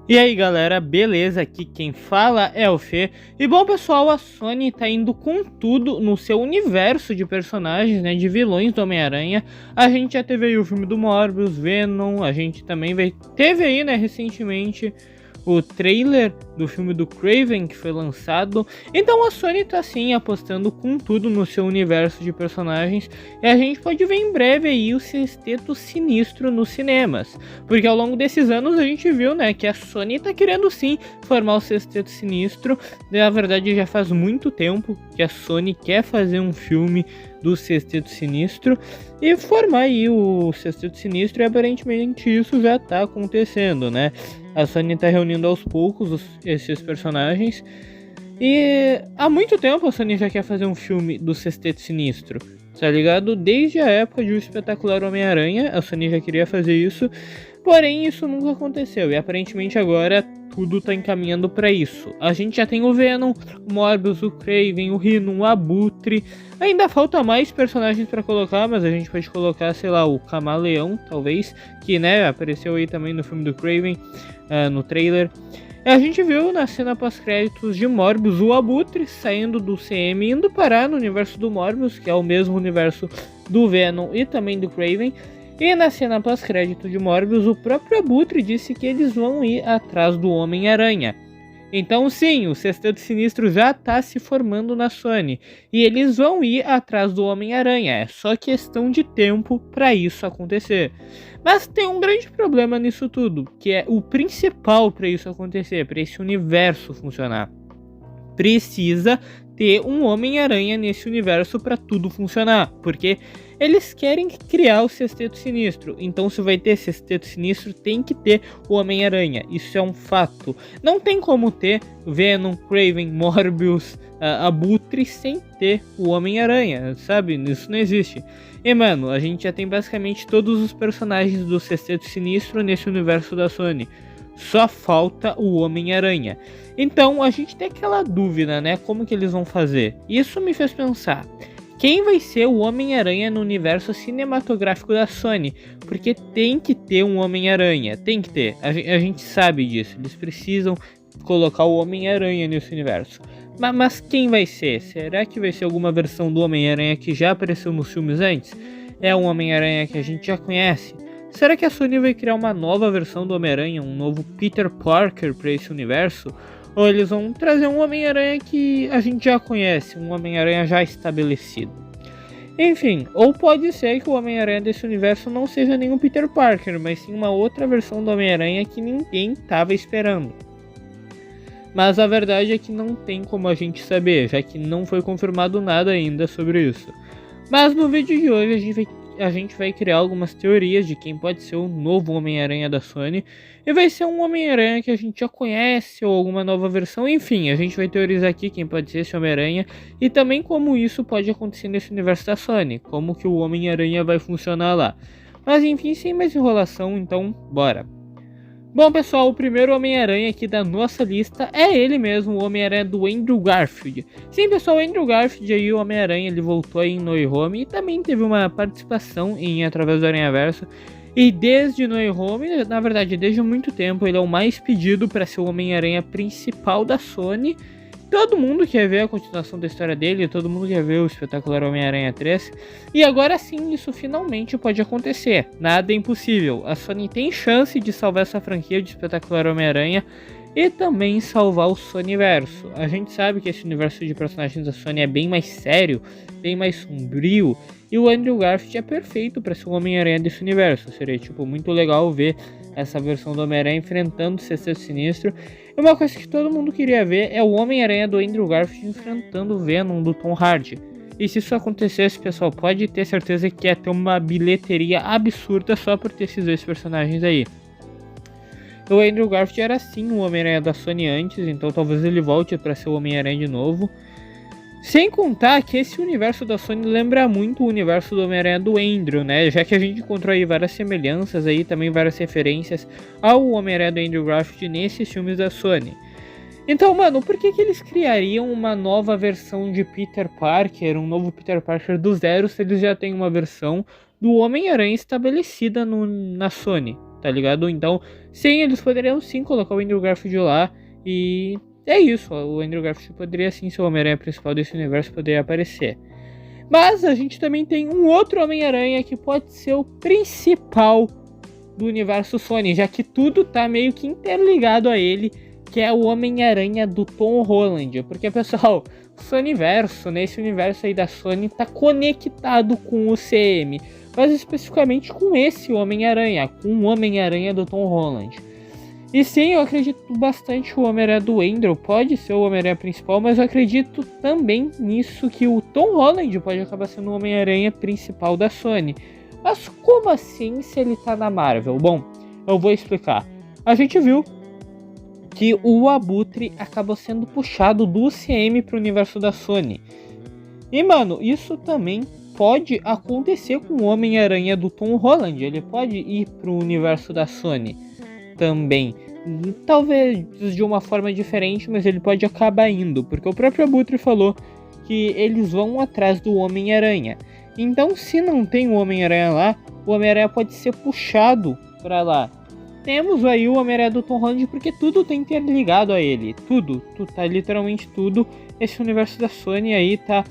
E aí galera, beleza? Aqui quem fala é o Fê. E bom pessoal, a Sony tá indo com tudo no seu universo de personagens, né, de vilões do Homem-Aranha. A gente já teve aí o filme do Morbius, Venom, a gente também teve aí, né, recentemente o trailer do filme do Kraven que foi lançado. Então a Sony tá sim apostando com tudo no seu universo de personagens, e a gente pode ver em breve aí o Sexteto Sinistro nos cinemas, porque ao longo desses anos a gente viu, né, que a Sony tá querendo sim formar o Sexteto Sinistro. Na verdade já faz muito tempo que a Sony quer fazer um filme do Sexteto Sinistro e formar aí o Sexteto Sinistro, e aparentemente isso já tá acontecendo, né? A Sony tá reunindo aos poucos esses personagens, e há muito tempo a Sony já quer fazer um filme do Sexteto Sinistro, tá ligado? Desde a época de O Espetacular Homem-Aranha, a Sony já queria fazer isso, porém isso nunca aconteceu, e aparentemente agora tudo tá encaminhando pra isso. A gente já tem o Venom, o Morbius, o Kraven, o Rhino, o Abutre. Ainda falta mais personagens pra colocar, mas a gente pode colocar, sei lá, o Camaleão, talvez, que, né, apareceu aí também no filme do Kraven, no trailer. A gente viu na cena pós-créditos de Morbius o Abutre saindo do CM e indo parar no universo do Morbius, que é o mesmo universo do Venom e também do Kraven. E na cena pós-crédito de Morbius, o próprio Abutre disse que eles vão ir atrás do Homem-Aranha. Então sim, o Sexteto Sinistro já está se formando na Sony, e eles vão ir atrás do Homem-Aranha, é só questão de tempo para isso acontecer. Mas tem um grande problema nisso tudo, que é o principal para isso acontecer, para esse universo funcionar. Precisa ter um Homem-Aranha nesse universo para tudo funcionar, porque eles querem criar o Sexteto Sinistro. Então se vai ter Sexteto Sinistro, tem que ter o Homem-Aranha, isso é um fato. Não tem como ter Venom, Kraven, Morbius, Abutre sem ter o Homem-Aranha, sabe? Isso não existe. E mano, a gente já tem basicamente todos os personagens do Sexteto Sinistro nesse universo da Sony. Só falta o Homem-Aranha. Então a gente tem aquela dúvida, né? Como que eles vão fazer? Isso me fez pensar: quem vai ser o Homem-Aranha no universo cinematográfico da Sony? Porque tem que ter um Homem-Aranha, tem que ter. A gente sabe disso. Eles precisam colocar o Homem-Aranha nesse universo. Mas quem vai ser? Será que vai ser alguma versão do Homem-Aranha que já apareceu nos filmes antes? É um Homem-Aranha que a gente já conhece? Será que a Sony vai criar uma nova versão do Homem-Aranha, um novo Peter Parker para esse universo? Ou eles vão trazer um Homem-Aranha que a gente já conhece, um Homem-Aranha já estabelecido? Enfim, ou pode ser que o Homem-Aranha desse universo não seja nenhum Peter Parker, mas sim uma outra versão do Homem-Aranha que ninguém estava esperando. Mas a verdade é que não tem como a gente saber, já que não foi confirmado nada ainda sobre isso. Mas no vídeo de hoje a gente vai criar algumas teorias de quem pode ser o novo Homem-Aranha da Sony, e vai ser um Homem-Aranha que a gente já conhece ou alguma nova versão. Enfim, a gente vai teorizar aqui quem pode ser esse Homem-Aranha e também como isso pode acontecer nesse universo da Sony, como que o Homem-Aranha vai funcionar lá. Mas enfim, sem mais enrolação, então bora! Bom pessoal, o primeiro Homem-Aranha aqui da nossa lista é ele mesmo, o Homem-Aranha do Andrew Garfield. Sim pessoal, o Andrew Garfield aí, o Homem-Aranha, ele voltou aí em No Way Home e também teve uma participação em Através do Aranhaverso. E desde No Way Home, na verdade desde muito tempo, ele é o mais pedido para ser o Homem-Aranha principal da Sony. Todo mundo quer ver a continuação da história dele, todo mundo quer ver o Espetacular Homem-Aranha 3. E agora sim, isso finalmente pode acontecer. Nada é impossível. A Sony tem chance de salvar essa franquia de Espetacular Homem-Aranha e também salvar o Sonyverso. A gente sabe que esse universo de personagens da Sony é bem mais sério, bem mais sombrio, e o Andrew Garfield é perfeito para ser o Homem-Aranha desse universo. Seria tipo muito legal ver essa versão do Homem-Aranha enfrentando o Sexteto Sinistro. E uma coisa que todo mundo queria ver é o Homem-Aranha do Andrew Garfield enfrentando o Venom do Tom Hardy. E se isso acontecesse, pessoal, pode ter certeza que ia ter uma bilheteria absurda só por ter esses dois personagens aí. O Andrew Garfield era sim o Homem-Aranha da Sony antes, então talvez ele volte para ser o Homem-Aranha de novo. Sem contar que esse universo da Sony lembra muito o universo do Homem-Aranha do Andrew, né? Já que a gente encontrou aí várias semelhanças aí, também várias referências ao Homem-Aranha do Andrew Garfield nesses filmes da Sony. Então, mano, por que eles criariam uma nova versão de Peter Parker, um novo Peter Parker do zero, se eles já têm uma versão do Homem-Aranha estabelecida na Sony, tá ligado? Então, sim, eles poderiam sim colocar o Andrew Garfield lá. E é isso, o Andrew Garfield poderia sim ser o Homem-Aranha principal desse universo, poderia aparecer. Mas a gente também tem um outro Homem-Aranha que pode ser o principal do universo Sony, já que tudo tá meio que interligado a ele, que é o Homem-Aranha do Tom Holland. Porque, pessoal, o Sonyverso, nesse universo aí da Sony, tá conectado com o CM, mas especificamente com esse Homem-Aranha, com o Homem-Aranha do Tom Holland. E sim, eu acredito bastante que o Homem-Aranha do Andrew pode ser o Homem-Aranha principal, mas eu acredito também nisso que o Tom Holland pode acabar sendo o Homem-Aranha principal da Sony. Mas como assim se ele tá na Marvel? Bom, eu vou explicar. A gente viu que o Abutre acabou sendo puxado do UCM pro universo da Sony. E mano, isso também pode acontecer com o Homem-Aranha do Tom Holland. Ele pode ir pro universo da Sony também. Talvez de uma forma diferente, mas ele pode acabar indo, porque o próprio Abutre falou que eles vão atrás do Homem-Aranha. Então, se não tem o Homem-Aranha lá, o Homem-Aranha pode ser puxado pra lá. Temos aí o Homem-Aranha do Tom Holland, porque tudo tá interligado a ele. Tudo, tá literalmente tudo. Esse universo da Sony aí tá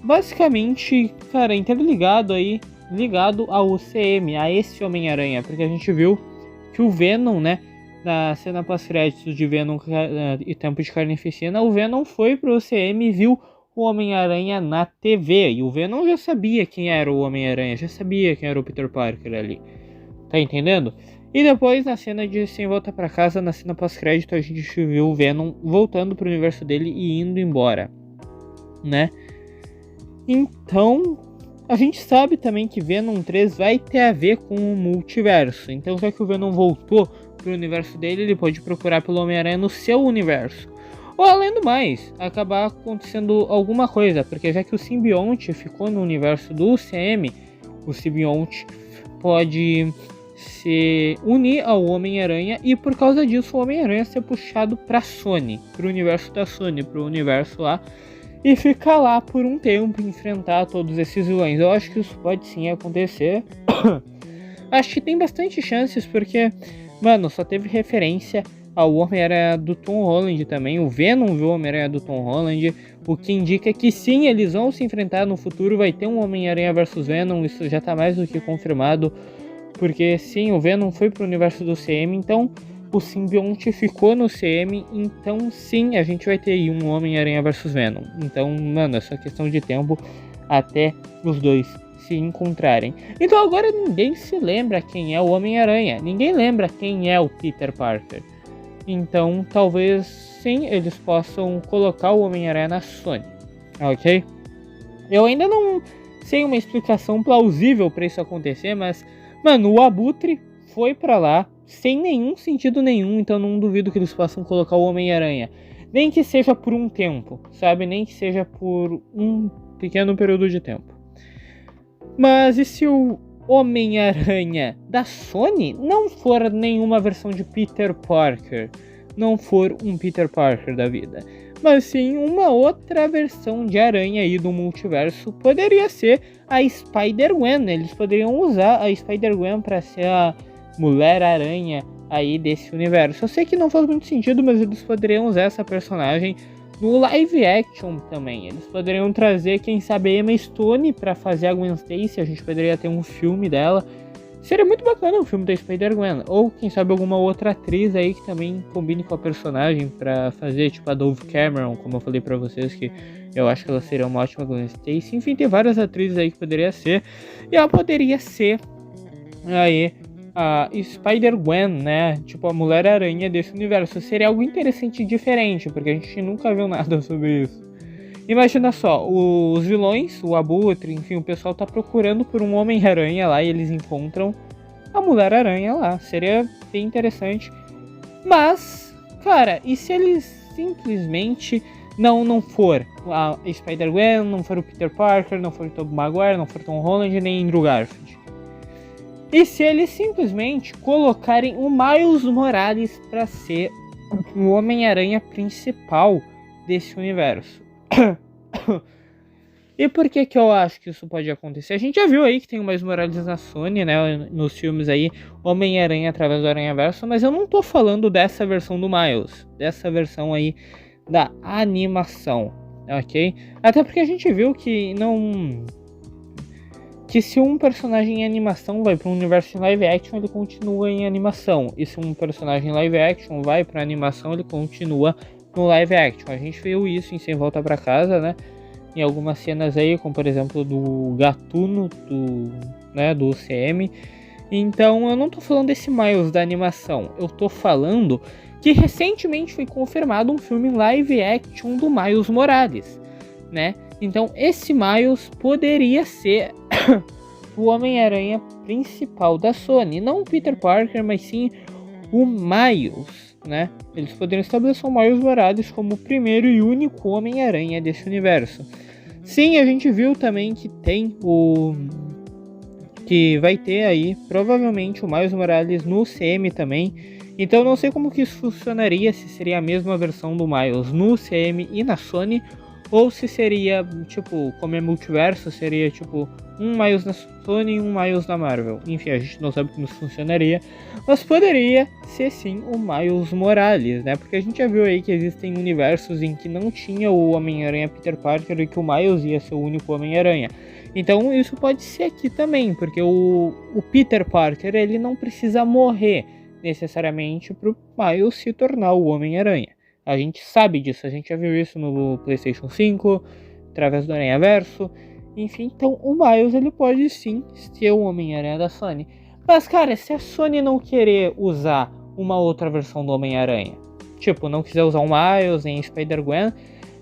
basicamente, cara, interligado aí, ligado ao UCM, a esse Homem-Aranha, porque a gente viu que o Venom, né, na cena pós-créditos de Venom e Tempo de Carnificina, o Venom foi pro UCM e viu o Homem-Aranha na TV, e o Venom já sabia quem era o Homem-Aranha, já sabia quem era o Peter Parker ali, tá entendendo? E depois, na cena de Sem Volta Pra Casa, na cena pós-crédito, a gente viu o Venom voltando pro universo dele e indo embora, né? Então, a gente sabe também que Venom 3 vai ter a ver com o multiverso. Então, já que o Venom voltou pro universo dele, ele pode procurar pelo Homem-Aranha no seu universo. Ou, além do mais, acabar acontecendo alguma coisa, porque já que o simbionte ficou no universo do UCM, o simbionte pode se unir ao Homem-Aranha e por causa disso o Homem-Aranha ser puxado pra Sony, pro universo da Sony, pro universo lá, e ficar lá por um tempo, enfrentar todos esses vilões. Eu acho que isso pode sim acontecer. Acho que tem bastante chances, porque, mano, só teve referência ao Homem-Aranha do Tom Holland também. O Venom viu o Homem-Aranha do Tom Holland, o que indica que sim, eles vão se enfrentar no futuro. Vai ter um Homem-Aranha vs Venom, isso já tá mais do que confirmado, porque sim, o Venom foi pro universo do CM, então o simbionte ficou no CM, então sim, a gente vai ter aí um Homem-Aranha vs Venom. Então, mano, é só questão de tempo até os dois se encontrarem. Então agora ninguém se lembra quem é o Homem-Aranha, ninguém lembra quem é o Peter Parker. Então talvez sim, eles possam colocar o Homem-Aranha na Sony, ok? Eu ainda não sei uma explicação plausível para isso acontecer, mas, mano, o Abutre foi pra lá sem nenhum sentido nenhum, então não duvido que eles possam colocar o Homem-Aranha. Nem que seja por um tempo, sabe? Nem que seja por um pequeno período de tempo. Mas e se o Homem-Aranha da Sony não for nenhuma versão de Peter Parker? Não for um Peter Parker da vida, mas sim uma outra versão de aranha aí do multiverso. Poderia ser a Spider-Gwen. Eles poderiam usar a Spider-Gwen para ser a Mulher-Aranha aí desse universo. Eu sei que não faz muito sentido, mas eles poderiam usar essa personagem no live action também. Eles poderiam trazer, quem sabe, a Emma Stone para fazer a Gwen Stacy. A gente poderia ter um filme dela. Seria muito bacana um filme da Spider-Gwen. Ou quem sabe alguma outra atriz aí que também combine com a personagem para fazer, tipo a Dove Cameron, como eu falei para vocês, que eu acho que ela seria uma ótima Gwen Stacy. Enfim, tem várias atrizes aí que poderia ser. E ela poderia ser aí a Spider-Gwen, né? Tipo a Mulher-Aranha desse universo. Seria algo interessante e diferente, porque a gente nunca viu nada sobre isso. Imagina só, os vilões, o Abutre, enfim, o pessoal tá procurando por um Homem-Aranha lá e eles encontram a Mulher-Aranha lá. Seria bem interessante. Mas, cara, e se eles simplesmente não for a Spider-Gwen, não for o Peter Parker, não for o Tobey Maguire, não for Tom Holland, nem Andrew Garfield? E se eles simplesmente colocarem o Miles Morales para ser o Homem-Aranha principal desse universo? E por que que eu acho que isso pode acontecer? A gente já viu aí que tem o Miles Morales na Sony, né, nos filmes aí, Homem-Aranha através do Aranhaverso, mas eu não tô falando dessa versão do Miles, dessa versão aí da animação, ok? Até porque a gente viu que se um personagem em animação vai para um universo em live action, ele continua em animação. E se um personagem em live action vai para animação, ele continua no live action. A gente viu isso em Sem Volta para Casa, né? Em algumas cenas aí, como por exemplo do Gatuno, do UCM. Então eu não tô falando desse Miles da animação. Eu tô falando que recentemente foi confirmado um filme live action do Miles Morales, né? Então esse Miles poderia ser o Homem-Aranha principal da Sony, não o Peter Parker, mas sim o Miles, né? Eles poderiam estabelecer o Miles Morales como o primeiro e único Homem-Aranha desse universo. Sim, a gente viu também que que vai ter aí provavelmente o Miles Morales no CM também. Então não sei como que isso funcionaria, se seria a mesma versão do Miles no CM e na Sony, ou se seria, tipo, como é multiverso, seria tipo um Miles na Sony e um Miles na Marvel. Enfim, a gente não sabe como isso funcionaria, mas poderia ser sim o Miles Morales, né? Porque a gente já viu aí que existem universos em que não tinha o Homem-Aranha Peter Parker e que o Miles ia ser o único Homem-Aranha. Então isso pode ser aqui também, porque o Peter Parker, ele não precisa morrer necessariamente para o Miles se tornar o Homem-Aranha. A gente sabe disso, a gente já viu isso no PlayStation 5, através do Aranhaverso. Enfim, então o Miles ele pode sim ser o Homem-Aranha da Sony. Mas cara, se a Sony não querer usar uma outra versão do Homem-Aranha, tipo, não quiser usar o Miles, nem Spider-Gwen,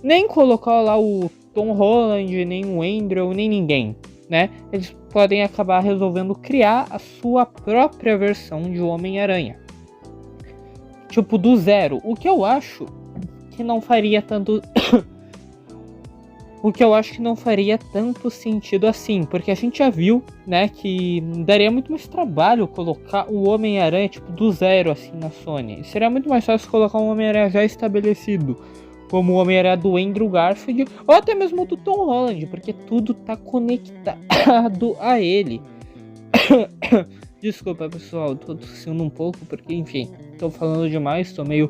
nem colocar lá o Tom Holland, nem o Andrew, nem ninguém, né? Eles podem acabar resolvendo criar a sua própria versão de Homem-Aranha. Tipo, do zero. O que eu acho que não faria tanto... O que eu acho que não faria tanto sentido assim, porque a gente já viu, né, que daria muito mais trabalho colocar o Homem-Aranha, tipo, do zero, assim, na Sony. Seria muito mais fácil colocar um Homem-Aranha já estabelecido, como o Homem-Aranha do Andrew Garfield, ou até mesmo do Tom Holland, porque tudo tá conectado a ele. Desculpa, pessoal, tô tossindo um pouco, porque, enfim, tô falando demais, tô meio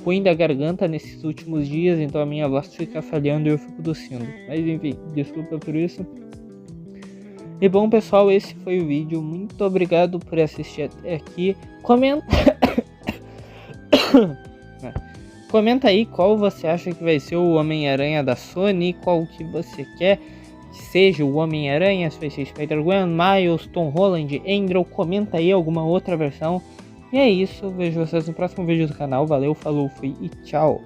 ruim da garganta nesses últimos dias, então a minha voz fica falhando e eu fico tossindo. Mas, enfim, desculpa por isso. E bom, pessoal, esse foi o vídeo. Muito obrigado por assistir até aqui. Comenta aí qual você acha que vai ser o Homem-Aranha da Sony, qual que você quer que seja o Homem-Aranha, se vai ser Spider-Gwen, Miles, Tom Holland, Andrew. Comenta aí alguma outra versão. E é isso, vejo vocês no próximo vídeo do canal. Valeu, falou, fui e tchau!